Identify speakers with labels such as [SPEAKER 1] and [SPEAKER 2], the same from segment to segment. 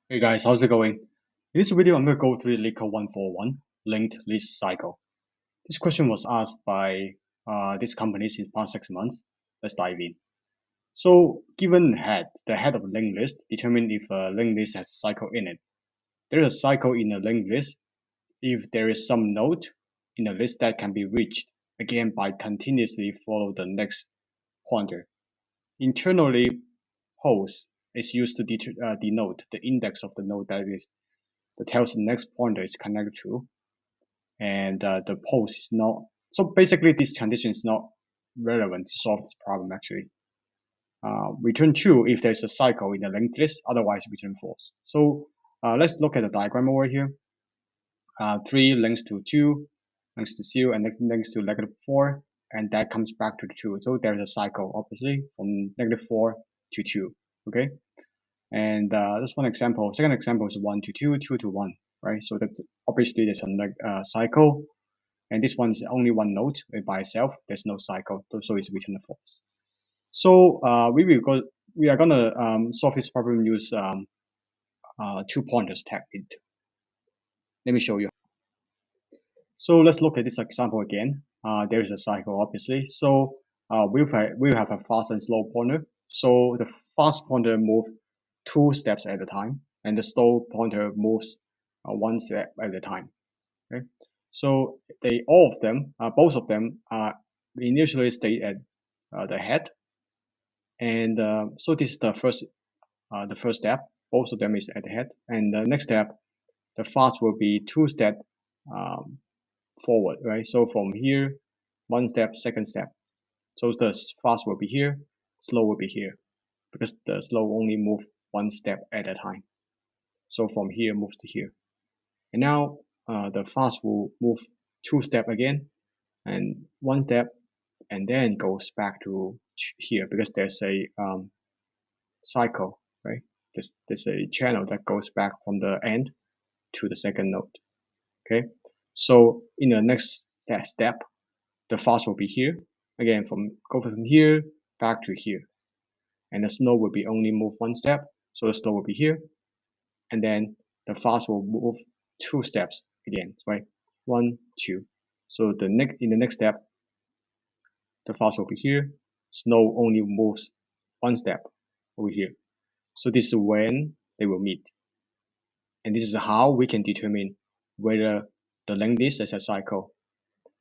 [SPEAKER 1] Hey guys, how's it going? In this video, I'm going to go through Leetcode 141, linked list cycle. This question was asked by this company since past 6 months. Let's dive in. So, given the head of a linked list, determine if a linked list has a cycle in it. There is a cycle in a linked list if there is some node in a list that can be reached, again, by continuously follow the next pointer. Internally, pose is used to denote the index of the node that tells the next pointer is connected to, and the pose is not. So basically, this condition is not relevant to solve this problem. Actually, return true if there's a cycle in the linked list. Otherwise, return false. So let's look at the diagram over here. 3 links to 2, links to 0, and links to -4, and that comes back to 2. So there's a cycle, obviously, from -4 to 2. Okay. And that's one example. Second example is 1 to 2, 2 to 1, right? So that's obviously there's a cycle, and this one is only one node by itself. There's no cycle, so it's return false. So we are gonna solve this problem use two pointers technique. Let me show you. So let's look at this example again. There is a cycle, obviously. So we'll have a fast and slow pointer. So the fast pointer moves 2 steps at a time, and the slow pointer moves 1 step at a time. Okay. So both of them initially stay at the head, and so this is the first step. Both of them is at the head, and the next step, the fast will be 2 steps forward, right? So from here, 1 step, second step. So the fast will be here, slow will be here, because the slow only move 1 step at a time. So from here moves to here. And now the fast will move 2 steps again, and 1 step, and then goes back to here because there's a cycle, right? There's a channel that goes back from the end to the second node. Okay, so in the next step, the fast will be here again, go from here back to here, and the slow will be only move 1 step, so the slow will be here, and then the fast will move 2 steps again, right? 1, 2. So in the next step, the fast will be here, slow only moves 1 step over here. So this is when they will meet, and this is how we can determine whether the linked list is a cycle.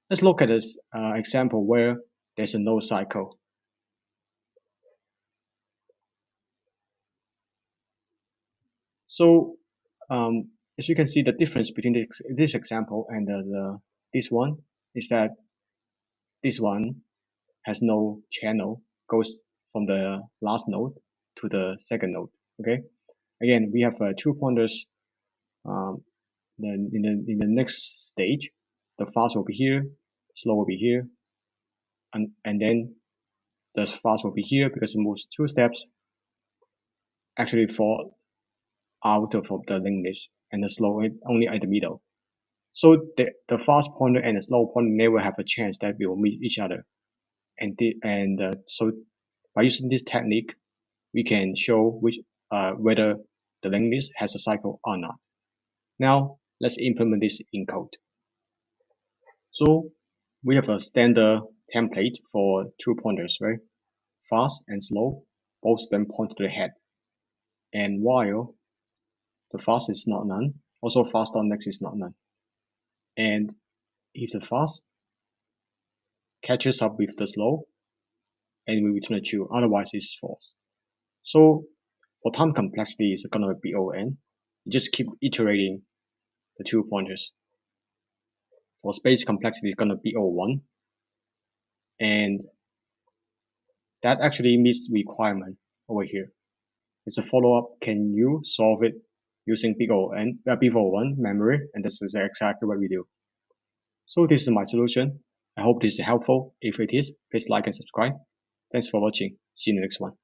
[SPEAKER 1] Let's look at this example where there's no cycle. So as you can see, the difference between this example and this one is that this one has no channel, goes from the last node to the second node. Okay. Again, we have 2 pointers. Then in the next stage, the fast will be here, slow will be here, and then the fast will be here because it moves 2 steps. Actually, fall out of the linked list, and the slow only at the middle. So the fast pointer and the slow pointer never have a chance that we will meet each other. So by using this technique, we can show whether the linked list has a cycle or not. Now let's implement this in code. So we have a standard template for 2 pointers, right? Fast and slow, both of them point to the head. And while the fast is not none, also fast.next is not none. And if the fast catches up with the slow, and we return a true, otherwise it's false. So for time complexity, it's gonna be O(n). You just keep iterating the 2 pointers. For space complexity, it's gonna be O(1), and that actually meets requirement over here. It's a follow-up. Can you solve it using big O(n) memory? And this is exactly what we do. So this is my solution. I hope this is helpful. If it is, please like and subscribe. Thanks for watching. See you in the next one.